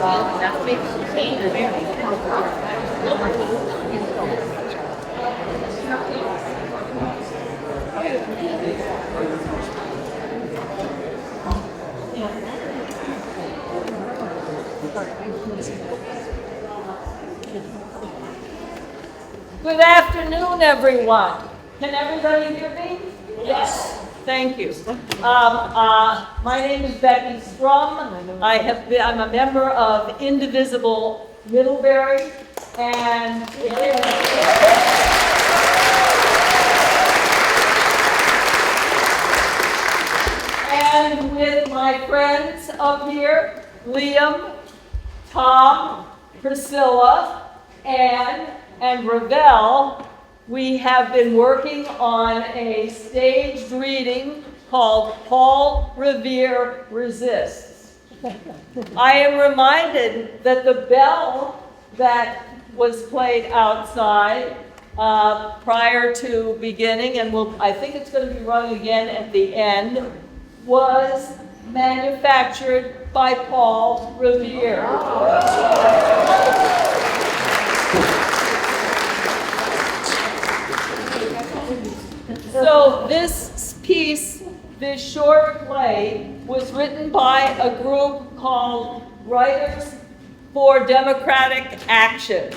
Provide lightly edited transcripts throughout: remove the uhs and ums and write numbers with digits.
Good afternoon, everyone. Can everybody hear me? Yes. Thank you. My name is Becky Strum. I'm a member of Indivisible Middlebury, and with my friends up here, Liam, Tom, Priscilla, Anne, and Revere, we have been working on a staged reading called Paul Revere Resists. I am reminded that the bell that was played outside prior to beginning, and I think it's going to be rung again at the end, was manufactured by Paul Revere. So this piece, this short play, was written by a group called Writers for Democratic Action.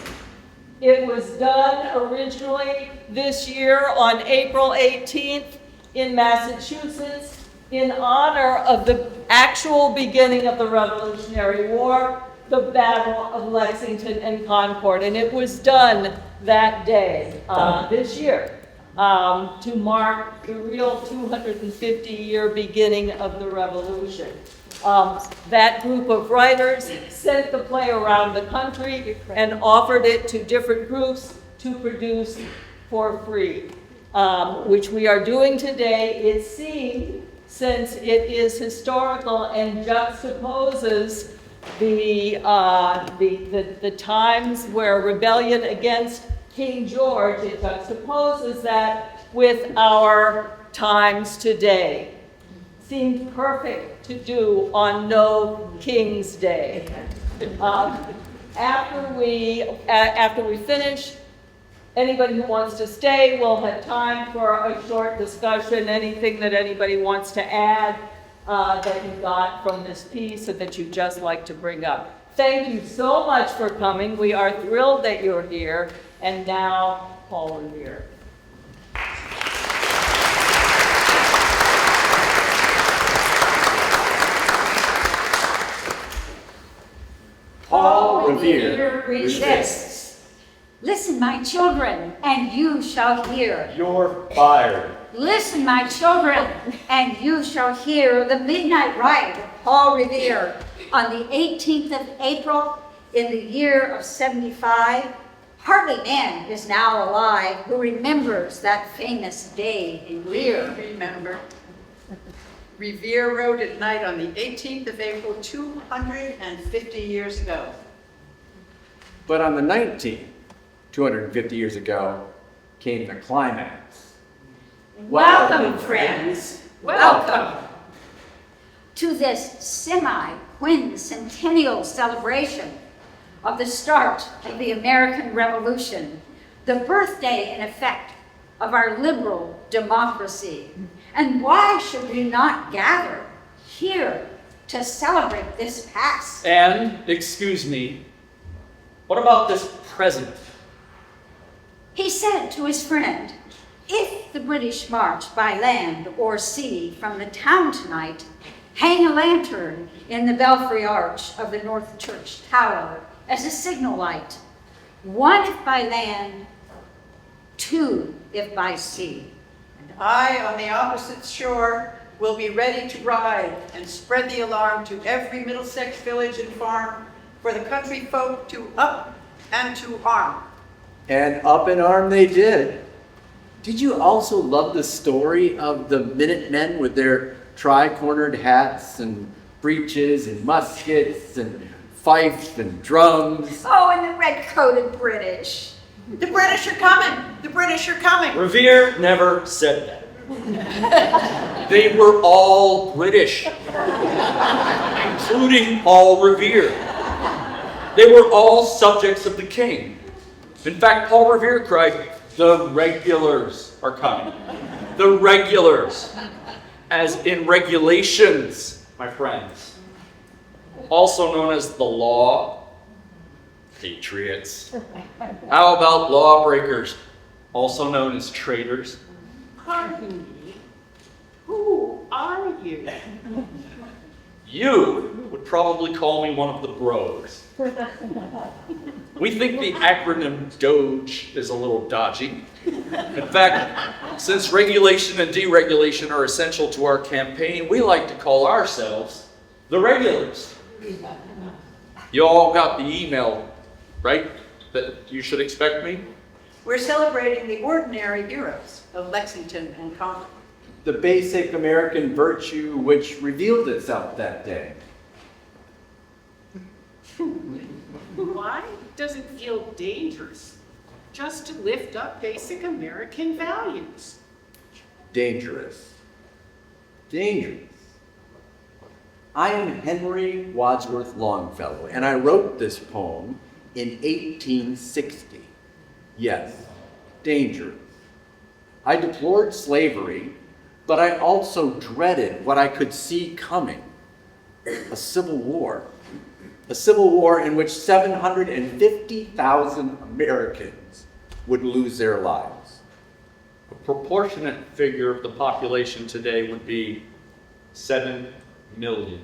It was done originally this year on April 18th in Massachusetts in honor of the actual beginning of the Revolutionary War, the Battle of Lexington and Concord. And it was done that day, this year. To mark the real 250-year beginning of the Revolution. That group of writers sent the play around the country and offered it to different groups to produce for free, which we are doing today. It seemed, since it is historical and juxtaposes the times where rebellion against King George, it juxtaposes that with our times today. Seemed perfect to do on No King's Day. After we finish, anybody who wants to stay will have time for a short discussion, anything that anybody wants to add that you got from this piece or that you'd just like to bring up. Thank you so much for coming. We are thrilled that you're here. And now, Paul Revere. Paul Revere resists. Listen, my children, and you shall hear. You're fired. Listen, my children, and you shall hear the midnight ride of Paul Revere on the 18th of April in the year of 75. Hardly man is now alive who remembers that famous day in Revere. Remember. Revere rode at night on the 18th of April, 250 years ago. But on the 19th, 250 years ago, came the climax. Welcome, friends. Welcome to this semi-quincentennial celebration of the start of the American Revolution, the birthday, in effect, of our liberal democracy. And why should we not gather here to celebrate this past? And, excuse me, what about this present? He said to his friend, if the British march by land or sea from the town tonight, hang a lantern in the belfry arch of the North Church Tower as a signal light, one if by land, two if by sea. And I, on the opposite shore, will be ready to ride and spread the alarm to every Middlesex village and farm for the country folk to up and to arm. And up in arm they did. Did you also love the story of the Minutemen with their tri-cornered hats and breeches and muskets and fifes and drums? Oh, and the red-coated British. The British are coming! The British are coming! Revere never said that. They were all British, including Paul Revere. They were all subjects of the king. In fact, Paul Revere cried, "The regulars are coming." The regulars. As in regulations, my friends. Also known as the law. Patriots. How about lawbreakers? Also known as traitors. Pardon me, who are you? You would probably call me one of the bros. We think the acronym DOGE is a little dodgy. In fact, since regulation and deregulation are essential to our campaign, we like to call ourselves the regulars. You all got the email, right? That you should expect me? We're celebrating the ordinary heroes of Lexington and Concord. The basic American virtue which revealed itself that day. Why does it feel dangerous just to lift up basic American values? Dangerous. Dangerous. I am Henry Wadsworth Longfellow, and I wrote this poem in 1860. Yes, dangerous. I deplored slavery, but I also dreaded what I could see coming, a civil war. A civil war in which 750,000 Americans would lose their lives. A proportionate figure of the population today would be 7 million.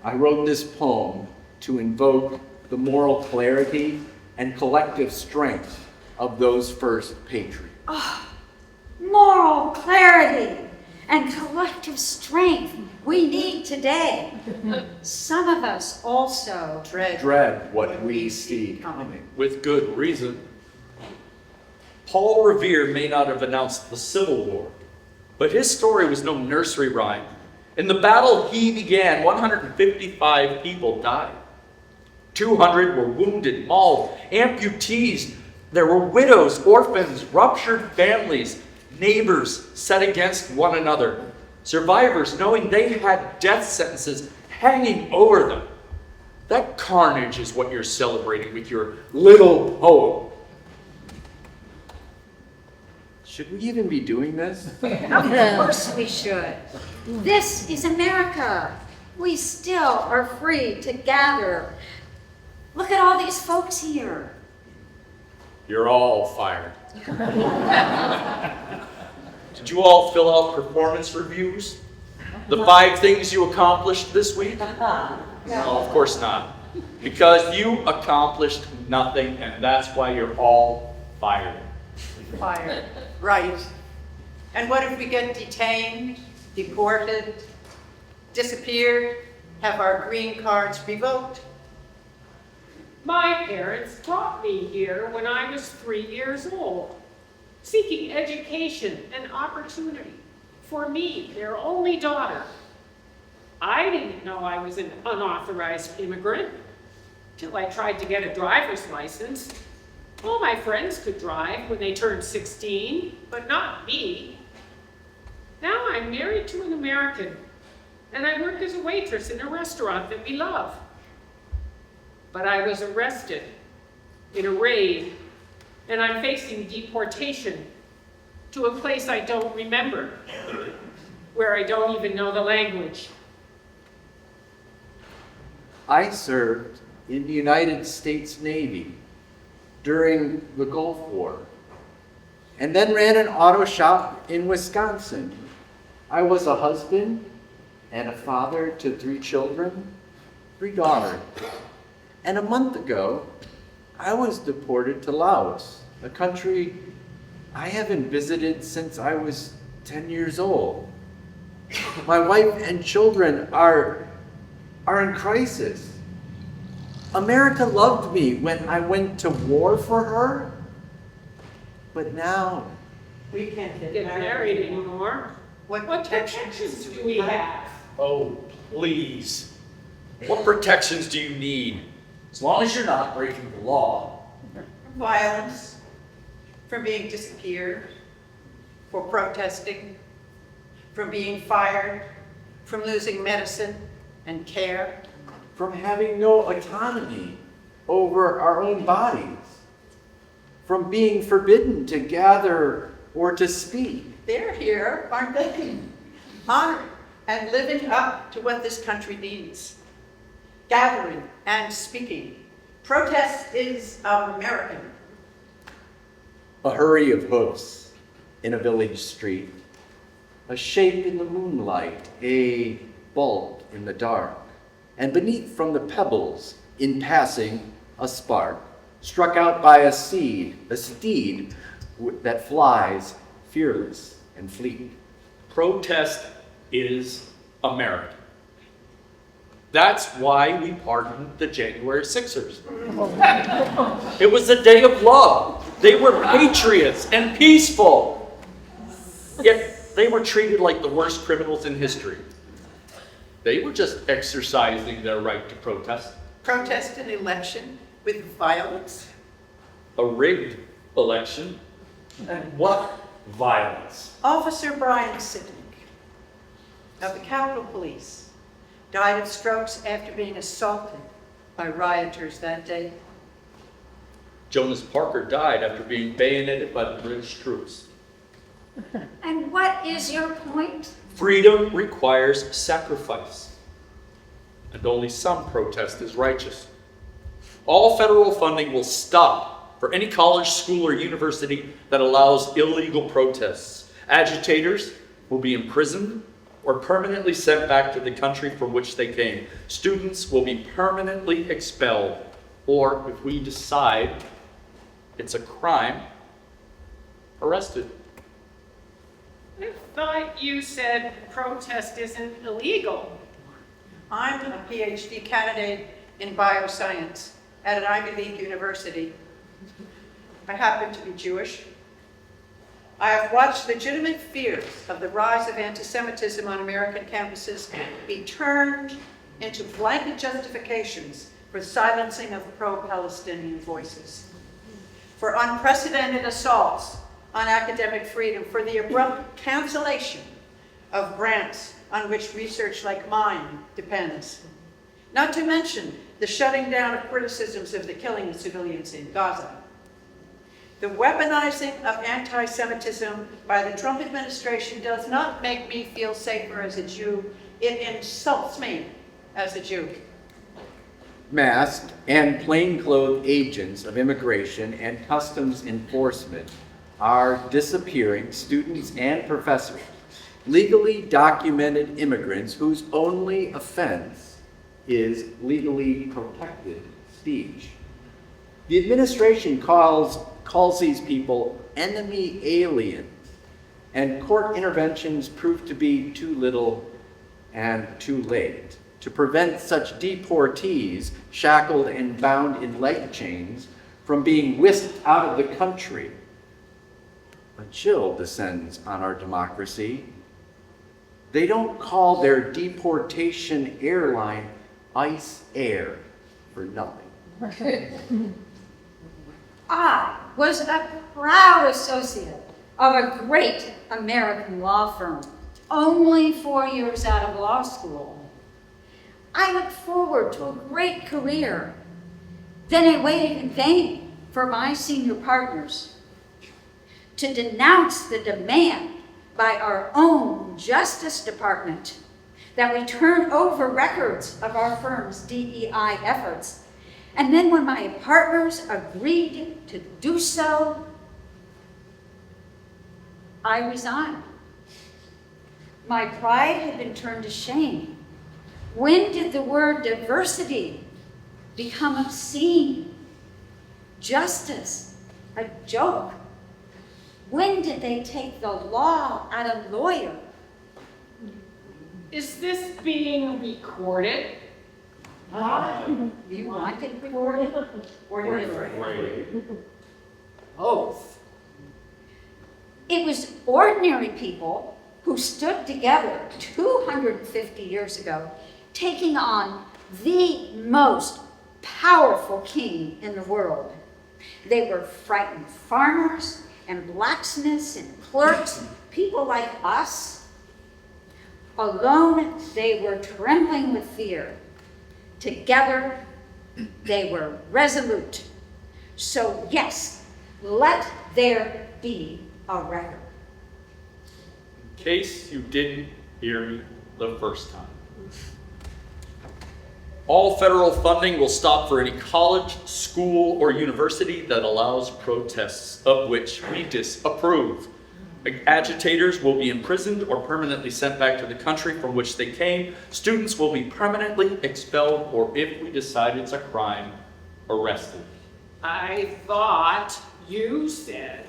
I wrote this poem to invoke the moral clarity and collective strength of those first patriots. Moral clarity and collective strength we need today. Some of us also Dread what we see coming. With good reason. Paul Revere may not have announced the Civil War, but his story was no nursery rhyme. In the battle he began, 155 people died. 200 were wounded, mauled, amputees. There were widows, orphans, ruptured families, neighbors set against one another. Survivors knowing they had death sentences hanging over them. That carnage is what you're celebrating with your little poem. Should we even be doing this? Of course we should. This is America. We still are free to gather. Look at all these folks here. You're all fired. Did you all fill out performance reviews? The 5 things you accomplished this week? No, of course not. Because you accomplished nothing, and that's why you're all fired. Fired. Right. And what if we get detained, deported, disappeared, have our green cards revoked? My parents brought me here when I was 3 years old, seeking education and opportunity for me, their only daughter. I didn't know I was an unauthorized immigrant till I tried to get a driver's license. All my friends could drive when they turned 16, but not me. Now I'm married to an American, and I work as a waitress in a restaurant that we love. But I was arrested in a raid, and I'm facing deportation to a place I don't remember, where I don't even know the language. I served in the United States Navy during the Gulf War, and then ran an auto shop in Wisconsin. I was a husband and a father to 3 children, 3 daughters. And a month ago, I was deported to Laos, a country I haven't visited since I was 10 years old. My wife and children are in crisis. America loved me when I went to war for her, but now We can't Get married anymore. What protections do we have? Oh, please. What protections do you need? As long as you're not breaking the law. Violence, from being disappeared, for protesting, from being fired, from losing medicine and care, from having no autonomy over our own bodies, from being forbidden to gather or to speak. They're here, aren't they? Honoring and living up to what this country needs. Gathering and speaking. Protest is American. A hurry of hoofs in a village street, a shape in the moonlight, a bulk in the dark, and beneath from the pebbles, in passing, a spark, struck out by a steed that flies fearless and fleet. Protest is American. That's why we pardoned the January 6ers. It was a day of love. They were patriots and peaceful. Yet they were treated like the worst criminals in history. They were just exercising their right to protest. Protest an election with violence. A rigged election. And what violence? Officer Brian Sivick of the Capitol Police died of strokes after being assaulted by rioters that day. Jonas Parker died after being bayoneted by the British troops. And what is your point? Freedom requires sacrifice, and only some protest is righteous. All federal funding will stop for any college, school, or university that allows illegal protests. Agitators will be imprisoned or permanently sent back to the country from which they came. Students will be permanently expelled, or if we decide it's a crime, arrested. I thought you said protest isn't illegal. I'm a PhD candidate in bioscience at an Ivy League university. I happen to be Jewish. I have watched legitimate fears of the rise of anti-Semitism on American campuses be turned into blanket justifications for silencing of pro-Palestinian voices, for unprecedented assaults on academic freedom, for the abrupt cancellation of grants on which research like mine depends. Not to mention the shutting down of criticisms of the killing of civilians in Gaza. The weaponizing of anti-Semitism by the Trump administration does not make me feel safer as a Jew. It insults me as a Jew. Masked and plainclothed agents of immigration and customs enforcement are disappearing students and professors, legally documented immigrants whose only offense is legally protected speech. The administration calls these people enemy aliens, and court interventions prove to be too little and too late to prevent such deportees, shackled and bound in leg chains, from being whisked out of the country. A chill descends on our democracy. They don't call their deportation airline Ice Air for nothing. I was a proud associate of a great American law firm, only 4 years out of law school. I looked forward to a great career. Then I waited in vain for my senior partners to denounce the demand by our own Justice Department that we turn over records of our firm's DEI efforts. And then when my partners agreed to do so, I resigned. My pride had been turned to shame. When did the word diversity become obscene? Justice, a joke. When did they take the law out of lawyer? Is this being recorded? You want it recorded? Oath. It was ordinary people who stood together 250 years ago, taking on the most powerful king in the world. They were frightened farmers and blacksmiths and clerks, people like us. Alone, they were trembling with fear. Together, they were resolute. So yes, let there be a record. In case you didn't hear me the first time. All federal funding will stop for any college, school, or university that allows protests of which we disapprove. Agitators will be imprisoned or permanently sent back to the country from which they came. Students will be permanently expelled, or if we decide it's a crime, arrested. I thought you said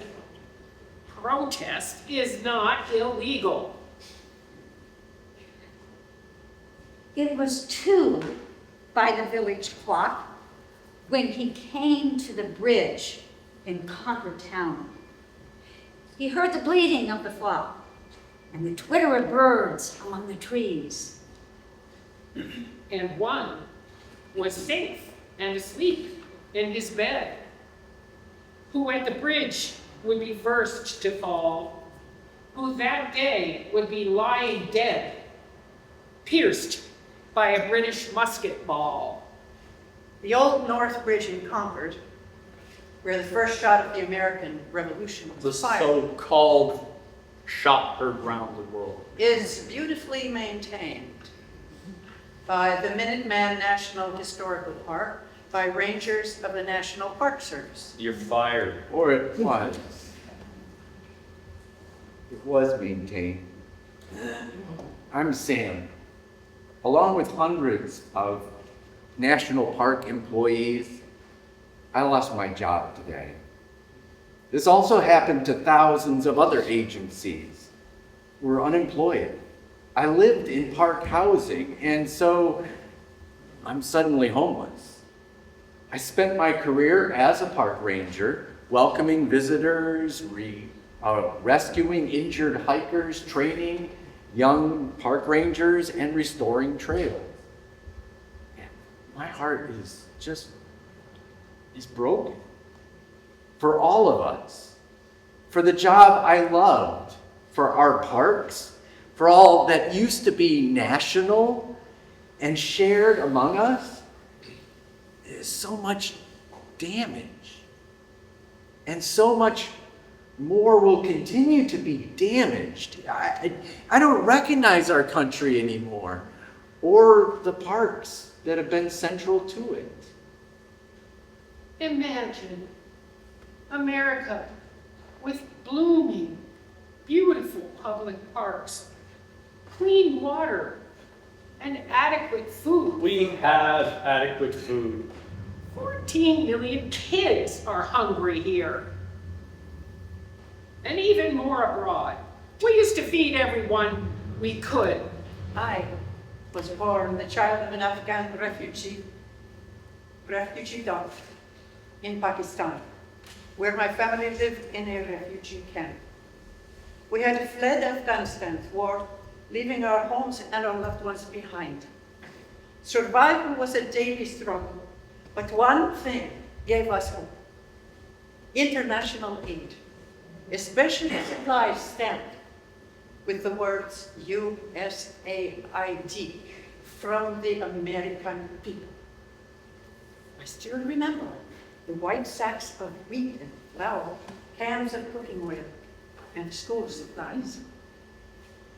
protest is not illegal. It was 2 by the village clock when he came to the bridge in Concord Town. He heard the bleating of the flock and the twitter of birds among the trees. And one was safe and asleep in his bed, who at the bridge would be first to fall, who that day would be lying dead, pierced by a British musket ball. The Old North Bridge in Concord, where the first shot of the American Revolution The was fired, so-called shot heard round the world. is beautifully maintained by the Minuteman National Historical Park, by rangers of the National Park Service. You're fired. Or it was. It was maintained. I'm Sam. Along with hundreds of National Park employees, I lost my job today. This also happened to thousands of other agencies who were unemployed. I lived in park housing, and so I'm suddenly homeless. I spent my career as a park ranger, welcoming visitors, rescuing injured hikers, training young park rangers, and restoring trails. And my heart is broken. For all of us. For the job I loved. For our parks. For all that used to be national and shared among us. There's so much damage. And so much more will continue to be damaged. I don't recognize our country anymore, or the parks that have been central to it. Imagine America with blooming, beautiful public parks, clean water, and adequate food. We have adequate food. 14 million kids are hungry here. And even more abroad. We used to feed everyone we could. I was born the child of an Afghan refugee doctor in Pakistan, where my family lived in a refugee camp. We had fled Afghanistan's war, leaving our homes and our loved ones behind. Survival was a daily struggle, but one thing gave us hope: international aid, especially supplies stamped with the words USAID from the American people. I still remember the white sacks of wheat and flour, cans of cooking oil, and school supplies.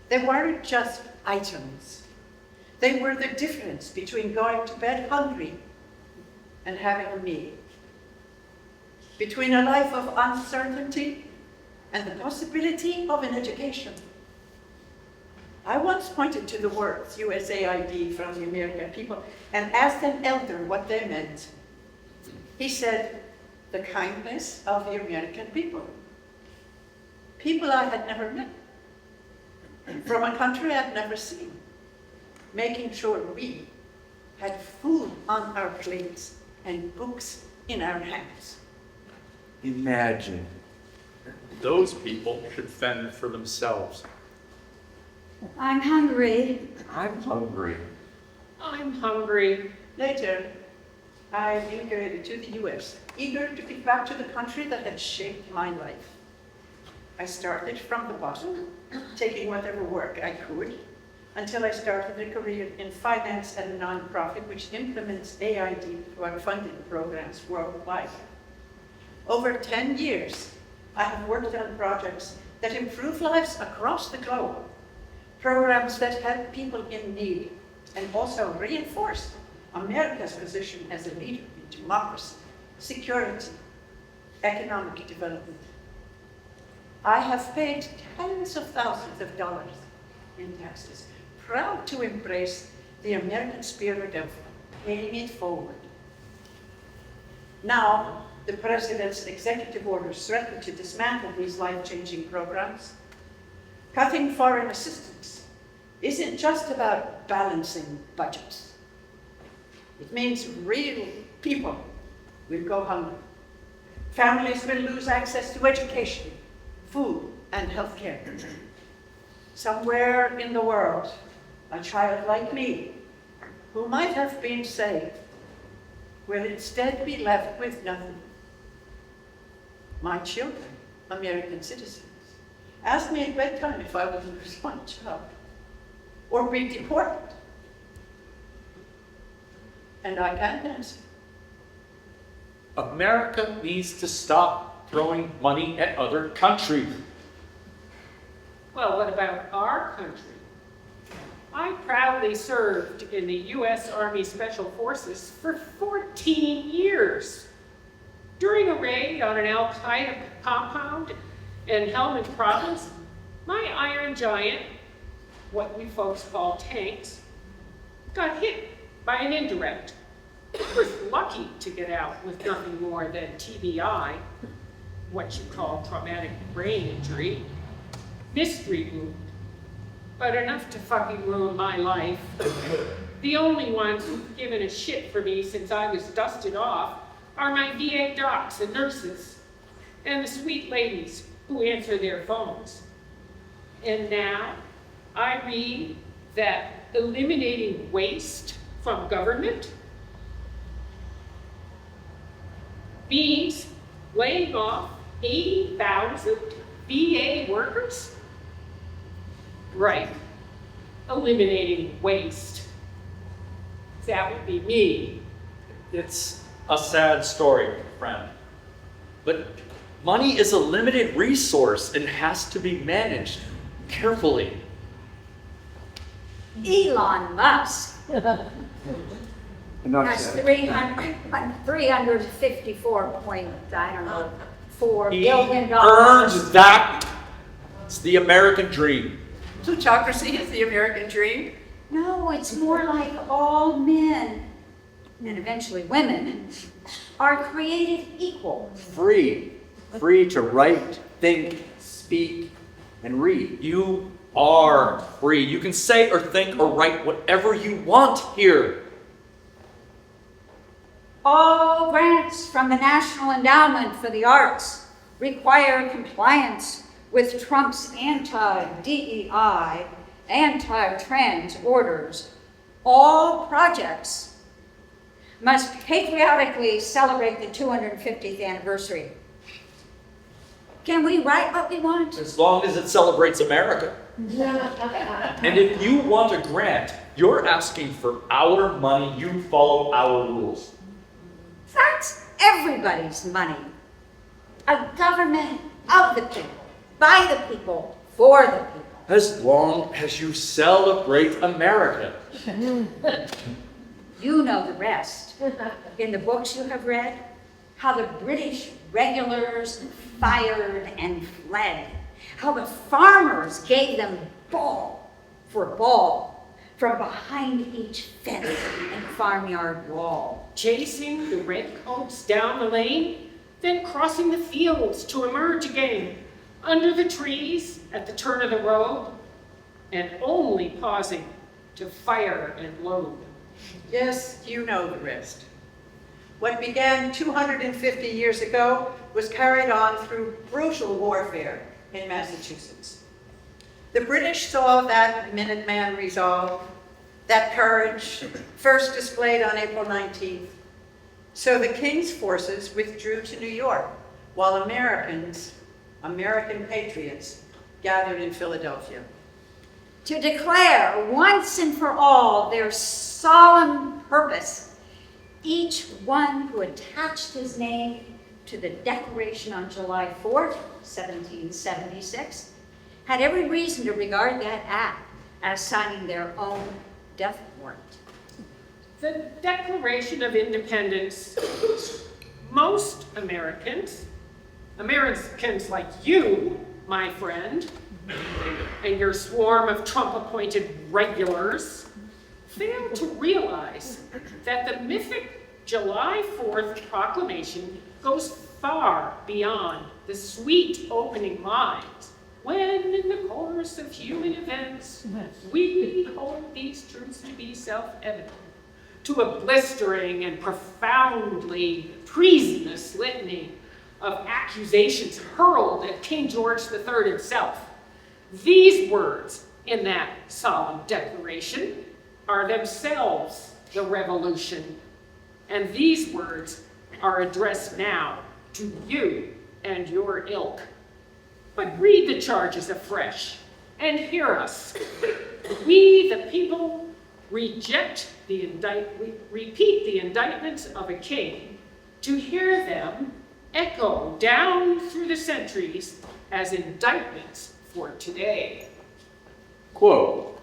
They weren't just items. They were the difference between going to bed hungry and having a meal, between a life of uncertainty and the possibility of an education. I once pointed to the words USAID from the American people and asked an elder what they meant. He said, the kindness of the American people. People I had never met, from a country I'd never seen, making sure we had food on our plates and books in our hands. Imagine. Those people should fend for themselves. I'm hungry. I'm hungry. I'm hungry. Later, I immigrated to the US, eager to get back to the country that had shaped my life. I started from the bottom, taking whatever work I could, until I started a career in finance at a nonprofit which implements AID-funded programs worldwide. Over 10 years, I have worked on projects that improve lives across the globe, programs that help people in need and also reinforce America's position as a leader in democracy, security, economic development. I have paid tens of thousands of dollars in taxes, proud to embrace the American spirit of paying it forward. Now, the President's executive orders threaten to dismantle these life-changing programs. Cutting foreign assistance isn't just about balancing budgets. It means real people will go hungry. Families will lose access to education, food, and health care. Somewhere in the world, a child like me, who might have been saved, will instead be left with nothing. My children, American citizens, asked me at bedtime if I would lose my job or be deported. And I can't answer. America needs to stop throwing money at other countries. Well, what about our country? I proudly served in the U.S. Army Special Forces for 14 years. During a raid on an Al-Qaeda compound in Helmand Province, my Iron Giant, what we folks call tanks, got hit by an indirect. I was lucky to get out with nothing more than TBI, what you call traumatic brain injury, mystery wound, but enough to fucking ruin my life. The only ones who've given a shit for me since I was dusted off are my VA docs and nurses, and the sweet ladies who answer their phones. And now I read that eliminating waste from government means laying off 80,000 VA workers? Right, eliminating waste. That would be me. It's a sad story, friend. But money is a limited resource and has to be managed carefully. Elon Musk Enough has said. 354 point, I don't know, $4 He billion. earns that. It's the American dream. Plutocracy is the American dream. No, it's more like all men, and eventually women, are created equal. Free to write, think, speak, and read. You are free. You can say or think or write whatever you want here. All grants from the National Endowment for the Arts require compliance with Trump's anti-DEI, anti-trans orders. All projects must patriotically celebrate the 250th anniversary. Can we write what we want? As long as it celebrates America. And if you want a grant, you're asking for our money. You follow our rules. That's everybody's money. A government of the people, by the people, for the people. As long as you celebrate America. You know the rest. In the books you have read, how the British regulars fired and fled, how the farmers gave them ball for ball from behind each fence and farmyard wall. Chasing the redcoats down the lane, then crossing the fields to emerge again, under the trees at the turn of the road, and only pausing to fire and load. Yes, you know the rest. What began 250 years ago was carried on through brutal warfare in Massachusetts. The British saw that Minuteman resolve, that courage, first displayed on April 19th. So the King's forces withdrew to New York, while American patriots, gathered in Philadelphia. to declare once and for all their solemn purpose. Each one who attached his name to the Declaration on July 4th, 1776, had every reason to regard that act as signing their own death warrant. The Declaration of Independence, most Americans like you, my friend, and your swarm of Trump-appointed regulars, fail to realize that the mythic July 4th proclamation goes far beyond the sweet opening lines, when in the course of human events, we hold these truths to be self-evident, to a blistering and profoundly treasonous litany of accusations hurled at King George III himself. These words in that solemn declaration are themselves the revolution, and these words are addressed now to you and your ilk. But read the charges afresh and hear us. We, the people, repeat the indictments of a king to hear them echo down through the centuries as indictments for today. Quote,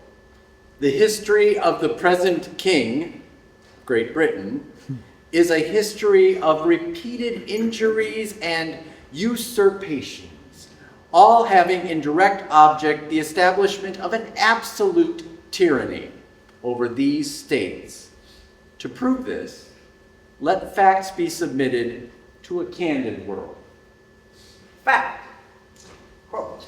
"The history of the present king, Great Britain, is a history of repeated injuries and usurpations, all having in direct object the establishment of an absolute tyranny over these states. To prove this, let facts be submitted to a candid world." Fact, quote,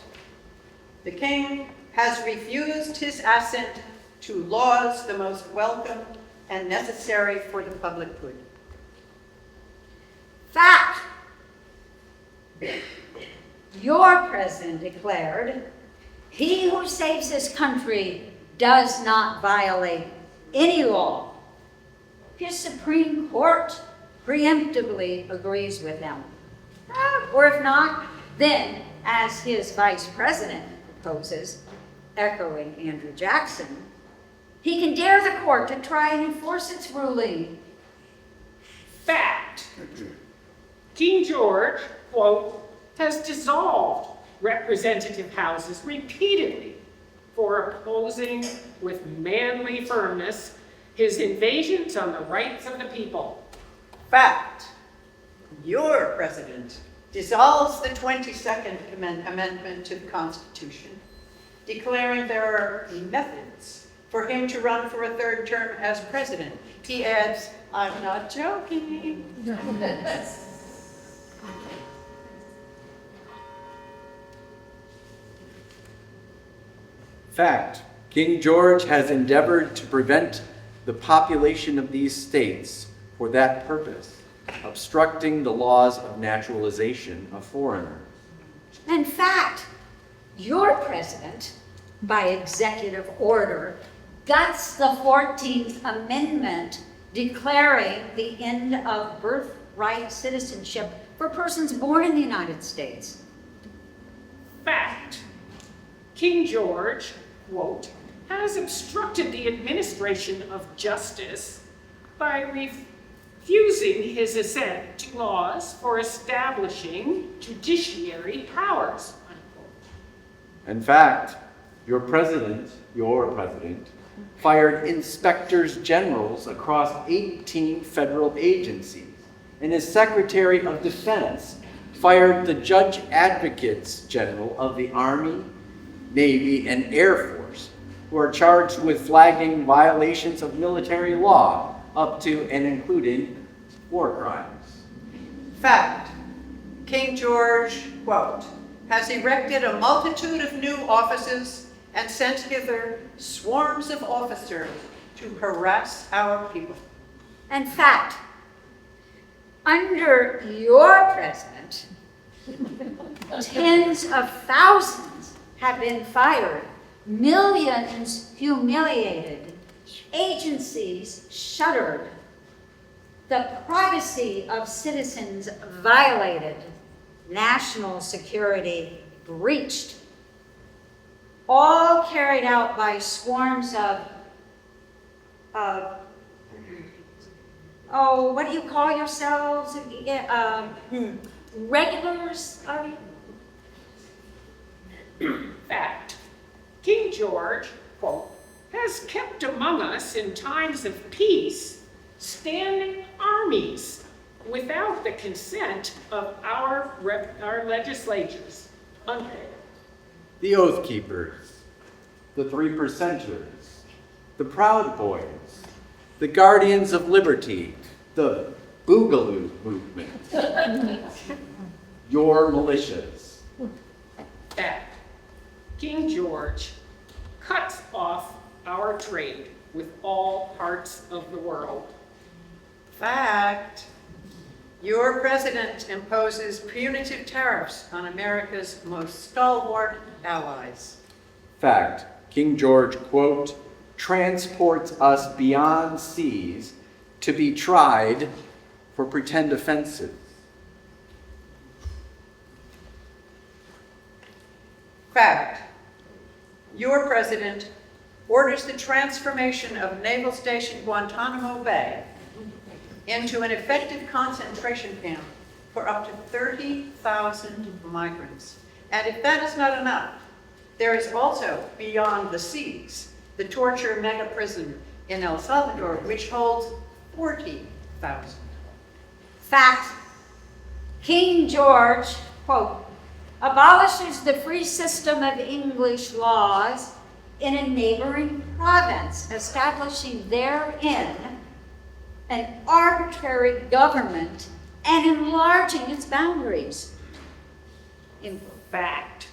"The king has refused his assent to laws the most welcome and necessary for the public good." Fact. Your president declared, "He who saves his country does not violate any law." His Supreme Court preemptively agrees with him. Or if not, then, as his vice president proposes, echoing Andrew Jackson, he can dare the court to try and enforce its ruling. Fact. King George, quote, has dissolved representative houses repeatedly for opposing with manly firmness his invasions on the rights of the people. Fact, your president dissolves the 22nd Amendment to the Constitution, declaring there are methods for him to run for a third term as president. He adds, "I'm not joking." Fact, King George has endeavored to prevent the population of these states for that purpose, obstructing the laws of naturalization of foreigners. In fact, your president, by executive order, guts the 14th Amendment declaring the end of birthright citizenship for persons born in the United States. Fact. King George, quote, has obstructed the administration of justice by refusing his assent to laws for establishing judiciary powers, unquote. In fact, your president, fired inspectors generals across 18 federal agencies, and his Secretary of Defense fired the judge advocates general of the Army, Navy, and Air Force, who are charged with flagging violations of military law up to and including war crimes. Fact, King George, quote, has erected a multitude of new offices and sent hither swarms of officers to harass our people. In fact, under your president, tens of thousands have been fired, millions humiliated, agencies shuttered, the privacy of citizens violated, national security breached. all carried out by swarms of, oh, what do you call yourselves? Regulars, are you? Fact. King George, quote, has kept among us in times of peace standing armies without the consent of our legislatures. Unquote. The Oath Keepers, the 3%ers, the Proud Boys, the Guardians of Liberty, the Boogaloo Movement, your militias. Fact. King George cuts off our trade with all parts of the world. Fact. Your president imposes punitive tariffs on America's most stalwart allies. Fact. King George, quote, transports us beyond seas to be tried for pretend offenses. Fact. Your president orders the transformation of Naval Station Guantanamo Bay into an effective concentration camp for up to 30,000 migrants. And if that is not enough, there is also, beyond the seas, the torture mega prison in El Salvador, which holds 40,000. Fact. King George, quote, abolishes the free system of English laws in a neighboring province, establishing therein an arbitrary government and enlarging its boundaries. In fact,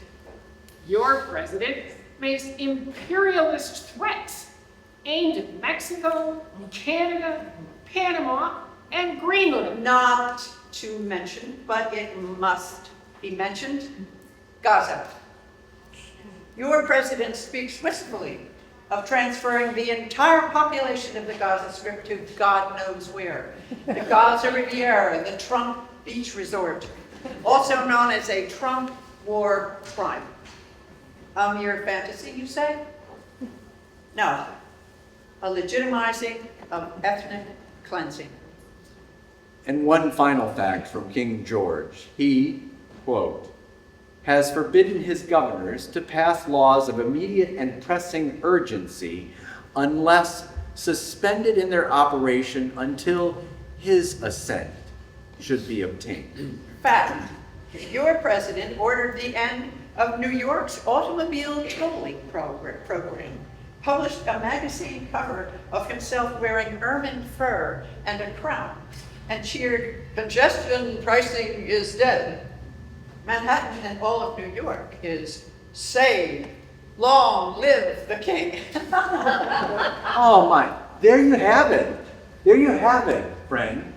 your president makes imperialist threats aimed at Mexico, Canada, Panama, and Greenland. Not to mention, but it must be mentioned, Gaza. Your president speaks wistfully of transferring the entire population of the Gaza Strip to God knows where. The Gaza Revere, the Trump Beach Resort, also known as a Trump war crime. A mere fantasy, you say? No, a legitimizing of ethnic cleansing. And one final fact from King George. He, quote, has forbidden his governors to pass laws of immediate and pressing urgency unless suspended in their operation until his assent should be obtained. Fact. Your president ordered the end of New York's automobile tolling program, published a magazine cover of himself wearing ermine fur and a crown, and cheered, "Congestion pricing is dead." Manhattan and all of New York is "Say, long live the king." Oh my, there you have it. There you have it, friend.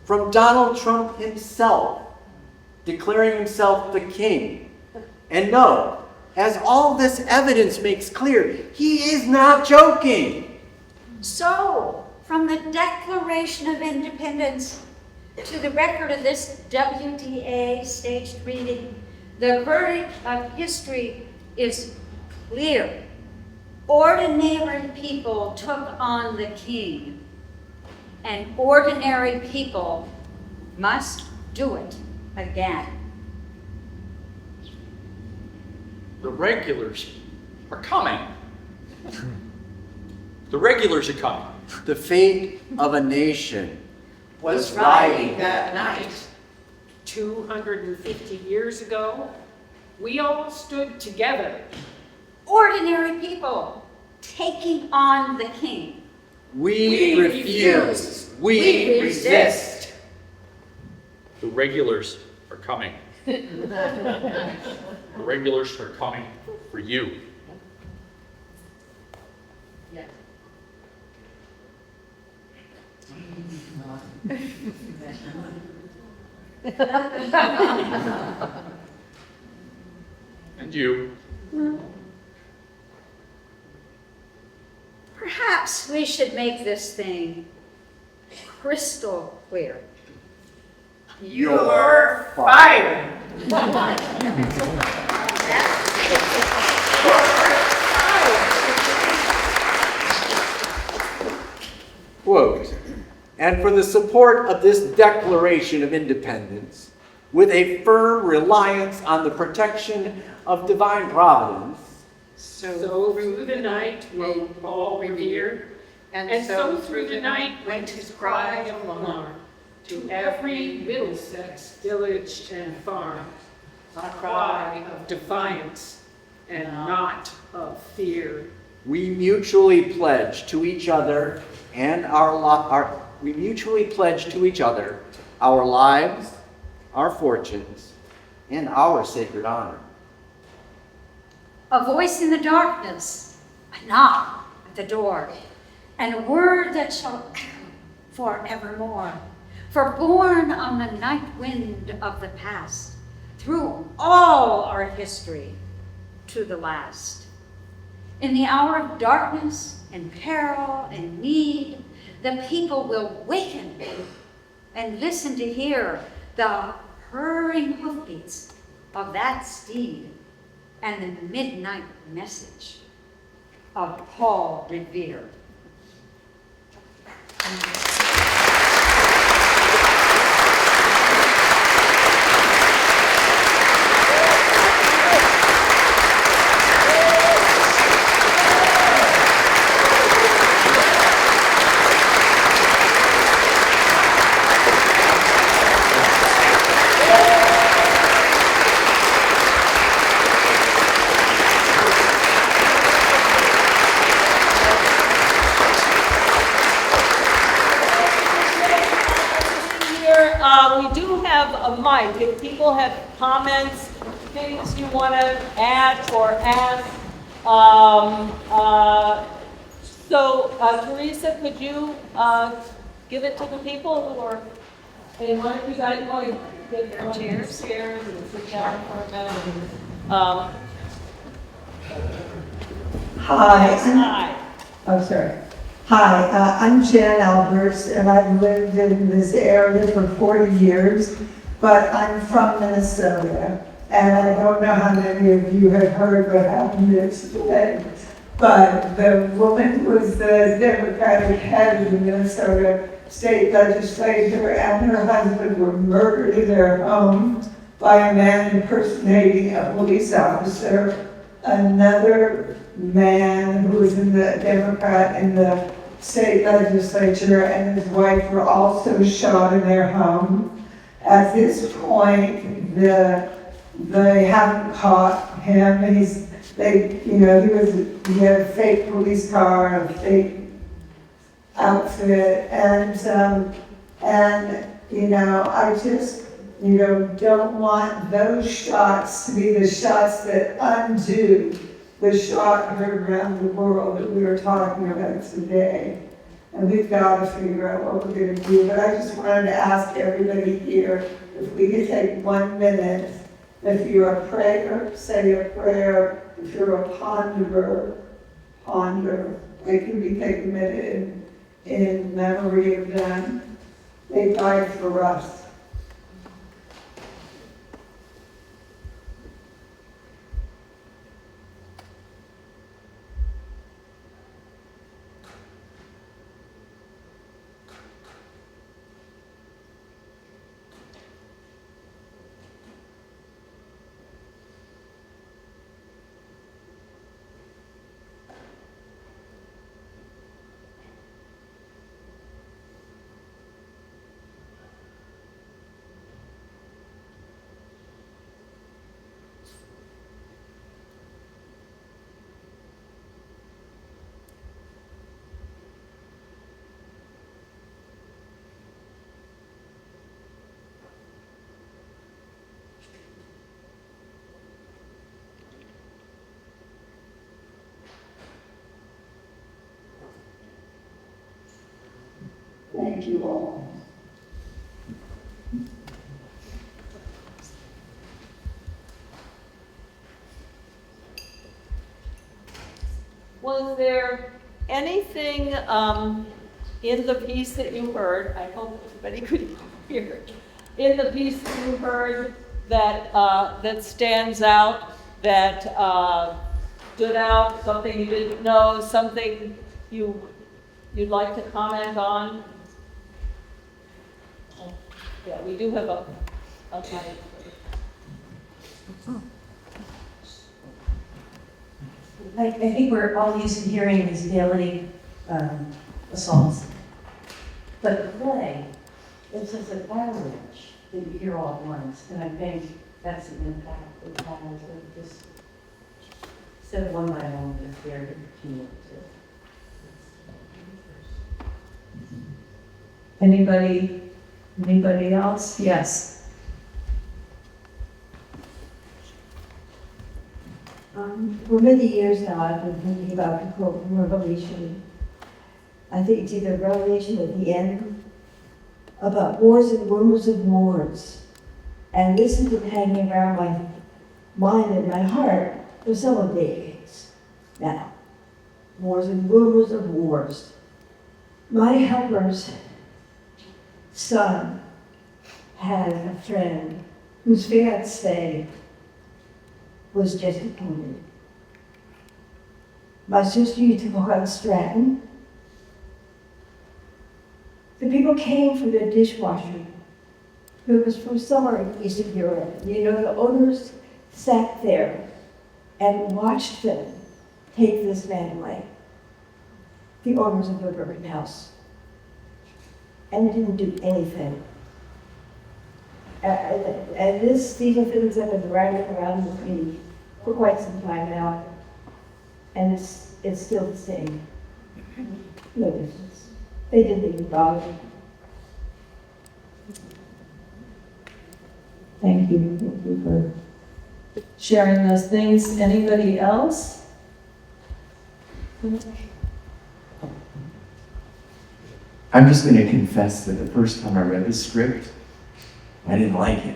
From Donald Trump himself, declaring himself the king. And no, as all this evidence makes clear, he is not joking. So, from the Declaration of Independence to the record of this WDA staged reading, the verdict of history is clear. Ordinary people took on the king, and ordinary people must do it again. The regulars are coming. The regulars are coming. The fate of a nation Was riding that night. 250 years ago, we all stood together. Ordinary people taking on the king. We refuse. We resist. The regulars are coming. The regulars are coming for you. And you. Perhaps we should make this thing crystal clear. You're fired. and for the support of this Declaration of Independence, with a firm reliance on the protection of divine providence. So through the night rode Paul Revere, and so through the night went his cry of alarm to every Middlesex village and farm, a cry of defiance and not of fear. We mutually pledge to each other our lives, our fortunes, and our sacred honor. A voice in the darkness, a knock at the door, and a word that shall echo forevermore. For born on the night wind of the past, through all our history to the last. In the hour of darkness and peril and need, the people will waken and listen to hear the purring hoofbeats of that steed and the midnight message of Paul Revere. We do have a mic. If people have comments, things you want to add or ask. Teresa, could you give it to the people, or one of you guys want to get their chairs here and sit down for a minute? Hi. Hi. Oh, sorry. Hi, I'm Jan Alberts, and I've lived in this area for 40 years, but I'm from Minnesota, and I don't know how many of you have heard what happened yesterday, but the woman who was the Democratic head of the Minnesota state legislature and her husband were murdered in their home by a man impersonating a police officer. Another man who was in the Democrat in the state legislature and his wife were also shot in their home. At this point, they haven't caught him. He had a fake police car, a fake outfit, and I just don't want those shots to be the shots that undo the shot heard around the world that we were talking about today. And we've got to figure out what we're going to do. But I just wanted to ask everybody here if we could take 1 minute. If you're a prayer, say a prayer. If you're a ponderer, ponder. It can be take a minute in memory of them. They died for us. Thank you all. Was there anything in the piece that you heard, I hope everybody could hear, in the piece that you heard that stands out, that stood out, something you didn't know, something you'd like to comment on? Yeah, we do have a title. I think we're all used to hearing these daily assaults. But the play, it's just an avalanche that you hear all at once. And I think that's the impact of all of this. Instead of one by one, just very cumulative. Anybody else? Yes. For many years now, I've been thinking about the quote from Revelation. I think it's either Revelation at the end, about wars and rumors of wars. And this has been hanging around my mind and my heart for several decades now. Wars and rumors of wars. My helper's son had a friend whose fiancé was just appointed. My sister used to go out Stratton. The people came for their dishwasher, who was from somewhere in Eastern Europe. You know, the owners sat there and watched them take this man away, the owners of the Revere house, and didn't do anything. And these are things that have been rattling around with me for quite some time now, and it's still the same. No difference. They didn't even bother. Thank you for sharing those things. Anybody else? I'm just going to confess that the first time I read the script, I didn't like it.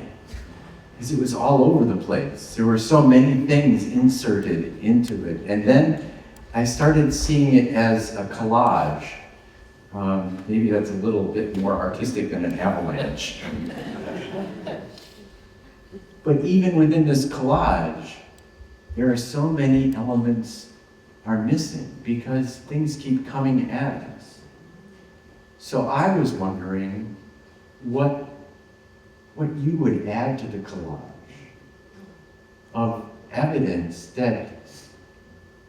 Because it was all over the place. There were so many things inserted into it. And then I started seeing it as a collage. Maybe that's a little bit more artistic than an avalanche. But even within this collage, there are so many elements are missing because things keep coming at us. So I was wondering what you would add to the collage of evidence that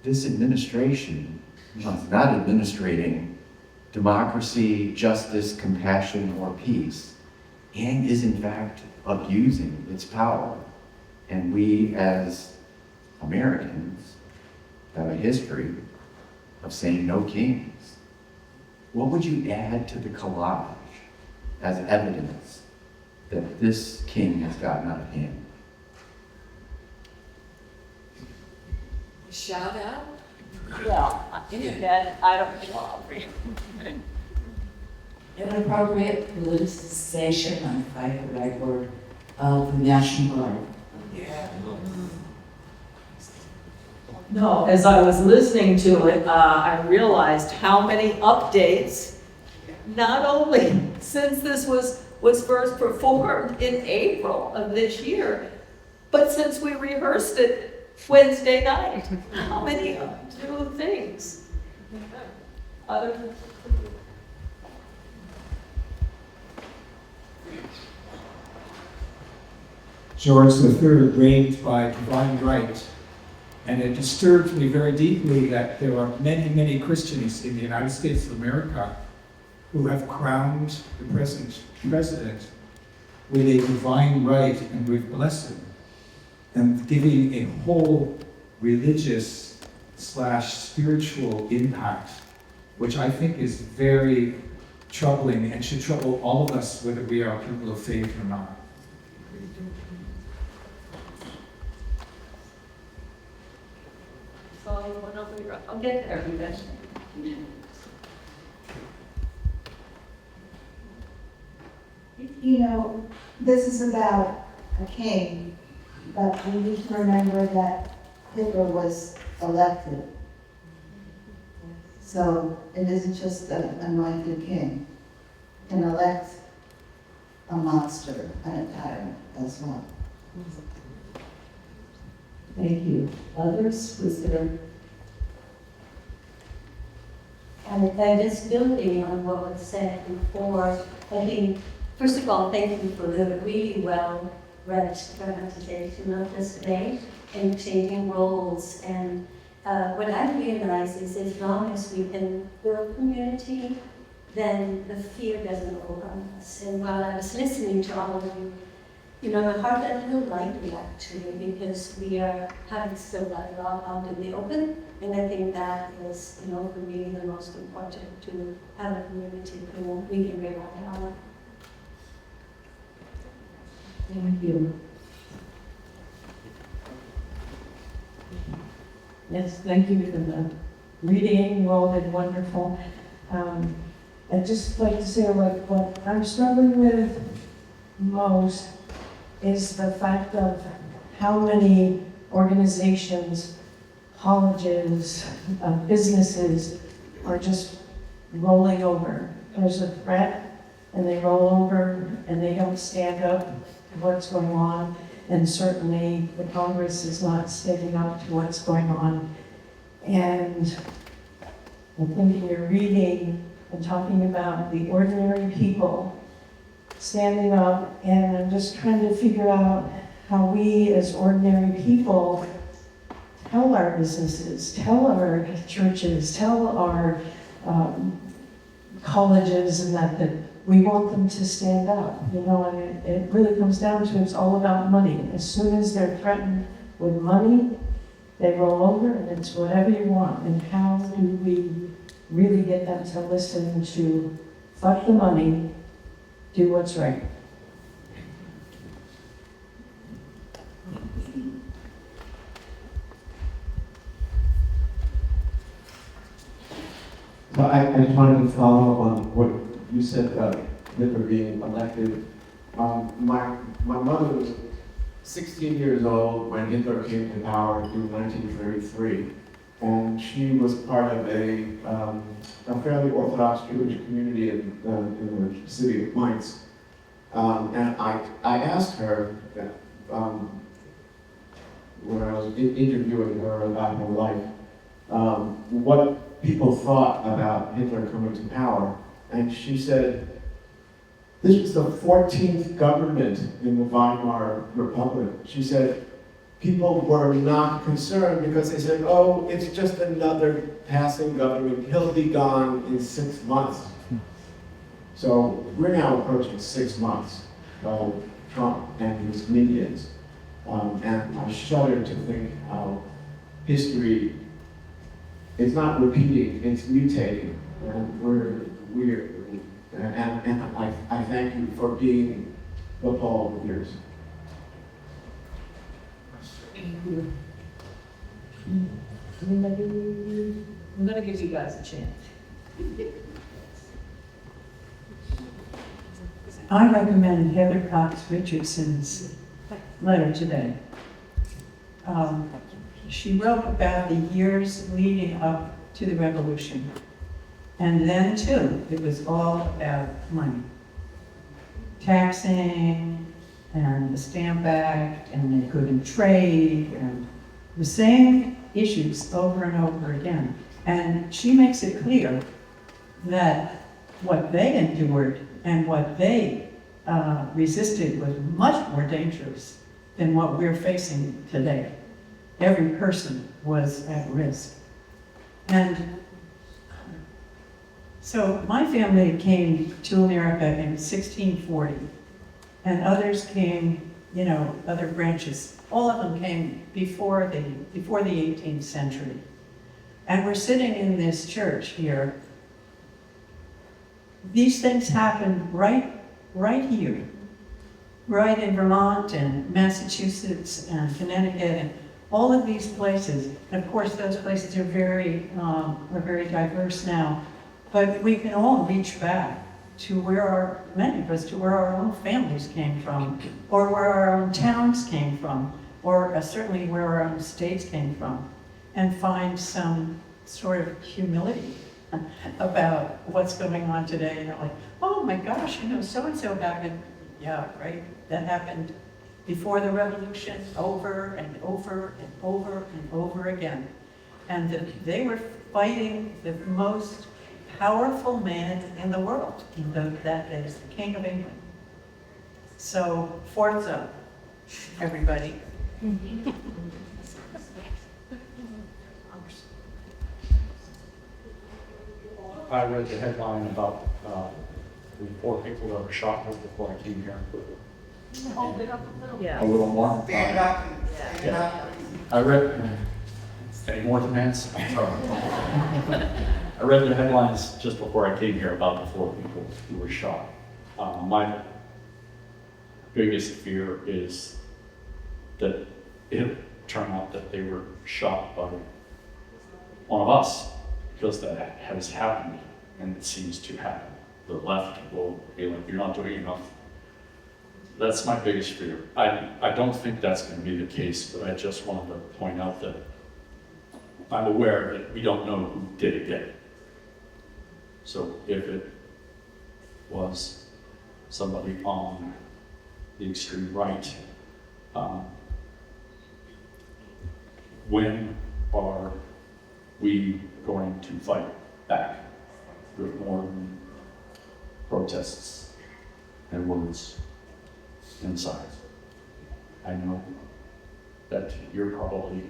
this administration is not administrating democracy, justice, compassion, or peace, and is in fact abusing its power. And we as Americans have a history of saying no kings. What would you add to the collage as evidence that this king has gotten out of hand? Shout out? Well, you can, I don't know. Inappropriate politicization, I'm fighting the right word, of the National Guard. No, as I was listening to it, I realized how many updates, not only since this was first performed in April of this year, but since we rehearsed it Wednesday night. How many new things? Other. George III reigned by divine right, and it disturbed me very deeply that there are many, many Christians in the United States of America who have crowned the present president with a divine right and with blessing, and giving a whole religious / spiritual impact, which I think is very troubling and should trouble all of us, whether we are people of faith or not. I'll get there eventually. You know, this is about a king, but we need to remember that Hitler was elected. So it isn't just an anointed king. You can elect a monster and a tyrant as well. Thank you. Others? Was there? And just building on what was said before, I think First of all, thank you for the really well-read dramatization of this debate and changing roles. And what I realize is as long as we can build community, then the fear doesn't overcome us. And while I was listening to all of you, you know, my heart got a little lightly actually, because we are having still dialogue out in the open, and I think that is, you know, for me the most important, to have a community who we can rely on. Thank you. Yes, thank you for the reading. You all did wonderful. I'd just like to say, like, what I'm struggling with most is the fact of how many organizations, colleges, businesses are just rolling over. There's a threat, and they roll over, and they don't stand up to what's going on. And certainly the Congress is not standing up to what's going on. And I think you're reading and talking about the ordinary people standing up, and I'm just trying to figure out how we as ordinary people tell our businesses, tell our churches, tell our colleges and that we want them to stand up, you know, and it really comes down to it's all about money. As soon as they're threatened with money, they roll over and it's whatever you want. And how do we really get them to listen to fuck the money, do what's right? So I just wanted to follow up on what you said about Hitler being elected. My mother was 16 years old when Hitler came to power in 1933, and she was part of a fairly Orthodox Jewish community in the city of Mainz. And I asked her that, when I was interviewing her about her life, what people thought about Hitler coming to power. And she said, this was the 14th government in the Weimar Republic. She said, people were not concerned because they said, oh, it's just another passing government. He'll be gone in 6 months. So we're now approaching 6 months of Trump and his minions. And I shudder to think how history is not repeating, it's mutating. And and I thank you for being the Paul Revere's. I'm gonna give you guys a chance. I recommend Heather Cox Richardson's letter today. She wrote about the years leading up to the revolution. And then too, it was all about money. Taxing, and the Stamp Act, and they couldn't trade, and the same issues over and over again. And she makes it clear that what they endured and what they resisted was much more dangerous than what we're facing today. Every person was at risk. And so my family came to America in 1640, and others came, you know, other branches. All of them came before the 18th century. And we're sitting in this church here. These things happened right here, right in Vermont and Massachusetts and Connecticut and all of these places. And of course, those places are very diverse now. But we can all reach back to where many of us, to where our own families came from, or where our own towns came from, or certainly where our own states came from, and find some sort of humility about what's going on today. You know, like, oh my gosh, you know, so-and-so happened. Yeah, right, that happened before the revolution, over and over and over and over again. And they were fighting the most powerful man in the world, that is the King of England. So, Forza, everybody. I read the headline about the 4 people that were shot before I came here. Hold it up a little. A little more. Stand up and stand up. I read, any more demands? I read the headlines just before I came here about the 4 people who were shot. My biggest fear is that it turned out that they were shot by one of us, because that has happened, and it seems to happen. The left will be like, you're not doing enough. That's my biggest fear. I don't think that's going to be the case, but I just wanted to point out that I'm aware that we don't know who did it yet. So if it was somebody on the extreme right, when are we going to fight back with more than protests and words and signs? I know that you're probably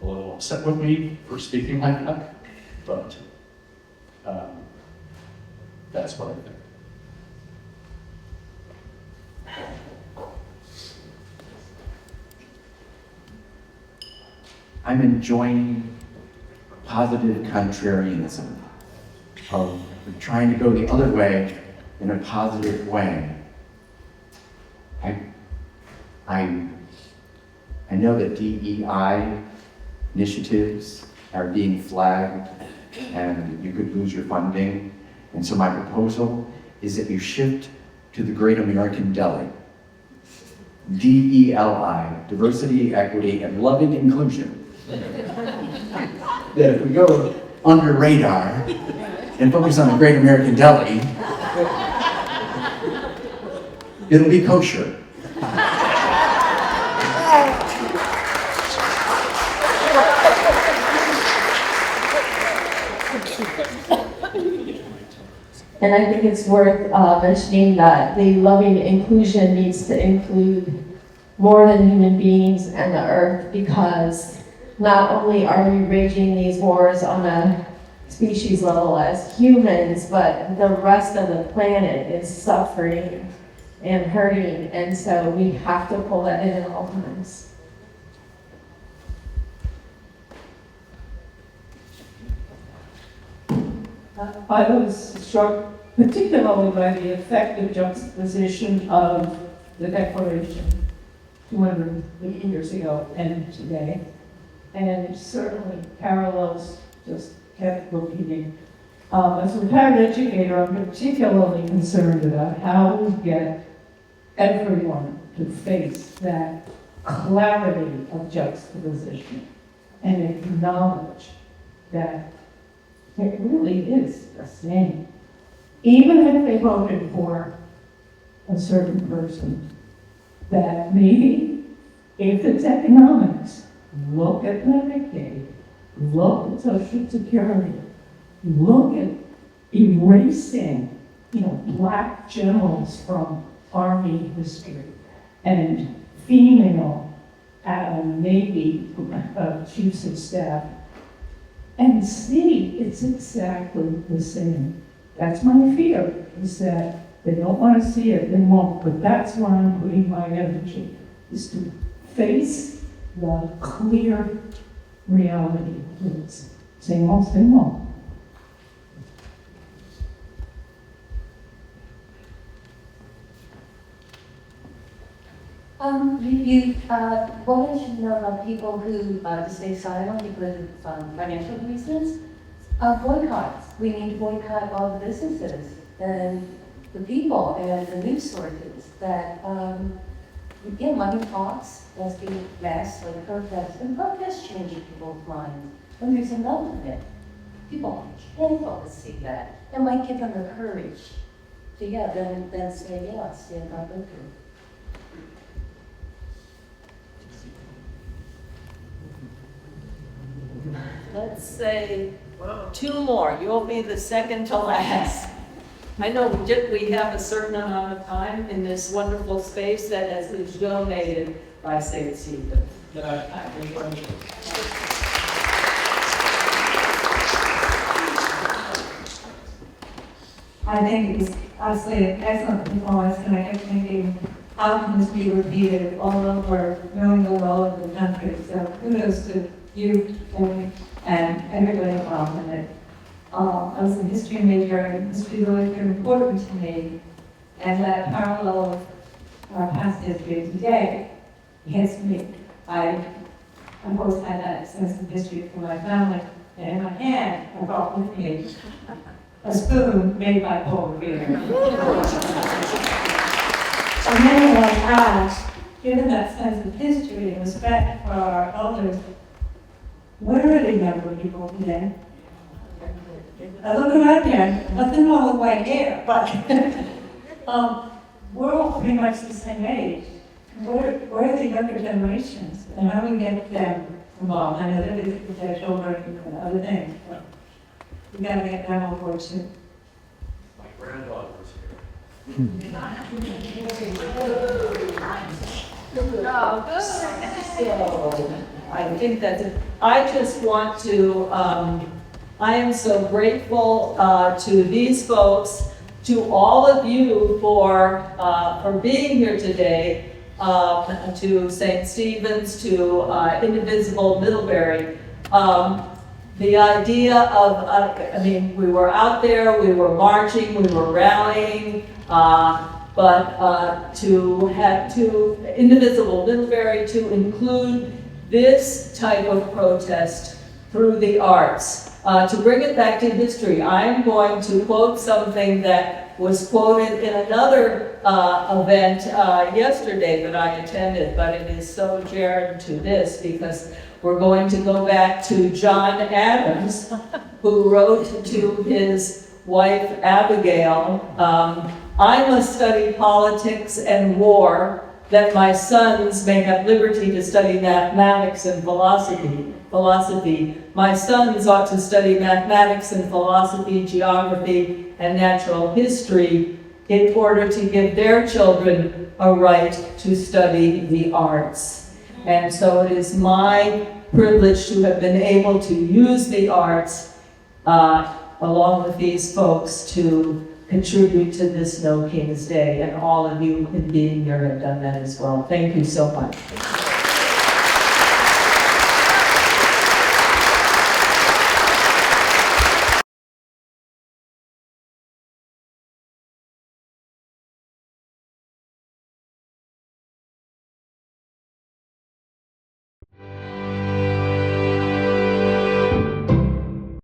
a little upset with me for speaking like that, but that's what I think. I'm enjoying positive contrarianism of trying to go the other way in a positive way. I know that DEI initiatives are being flagged and you could lose your funding. And so my proposal is that you shift to the Great American Deli. DELI, diversity, equity, and loving inclusion. That if we go under radar and focus on the Great American Deli, it'll be kosher. And I think it's worth mentioning that the loving inclusion needs to include more than human beings and the earth, because not only are we waging these wars on a species level as humans, but the rest of the planet is suffering and hurting, and so we have to pull that in at all times. I was struck particularly by the effective juxtaposition of the Declaration 250 years ago and today. And certainly parallels just kept repeating. As a retired educator, I'm particularly concerned about how we get everyone to face that clarity of juxtaposition and acknowledge that it really is the same. Even if they voted for a certain person, that maybe if it's economics, look at Medicaid, look at Social Security, look at erasing, black generals from Army history and female Navy chiefs of staff, and see it's exactly the same. That's my fear, is that they don't want to see it, they won't, but that's where I'm putting my energy, is to face the clear reality. It's same old, same old. What I should know about people who stay silent because of financial reasons? Boycotts. We need to boycott all the businesses and the people and the news sources that, money talks, let's be mass, like protests, and protests changing people's minds. When there's enough of it, people can't always see that. It might give them the courage to, then say, stand up and do. Let's say 2 more. You'll be the second to last. I know we have a certain amount of time in this wonderful space that has been donated by St. Stephen. I think it was absolutely an excellent performance, and I kept thinking, how can this be repeated all over, really all over the country? So kudos to you, Amy, and everybody involved in it. I was a history major, and history is always very important to me, and that parallel of our past history today hits me. I've always had that sense of history from my family, and in my hand, I brought with me a spoon made by Paul Revere. So many of us, given that sense of history and respect for our elders, where are the younger people today? I look around here, nothing wrong with white hair, but we're all pretty much the same age. Where are the younger generations? And how do we get them involved? I know that it's their children and other things, but we gotta get them on board too. My granddaughter was So, I think that's it. I just want to, I am so grateful to these folks, to all of you for being here today, to St. Stephen's, to Indivisible, Middlebury. The idea of, I mean, we were out there, we were marching, we were rallying, but to have to Indivisible, Middlebury, to include this type of protest through the arts, to bring it back to history. I am going to quote something that was quoted in another event yesterday that I attended, but it is so gerund to this because we're going to go back to John Adams, who wrote to his wife Abigail, I must study politics and war, that my sons may have liberty to study mathematics and philosophy. My sons ought to study mathematics and philosophy, geography, and natural history in order to give their children a right to study the arts. And so it is my privilege to have been able to use the arts along with these folks to contribute to this No King's Day, and all of you in being here have done that as well. Thank you so much.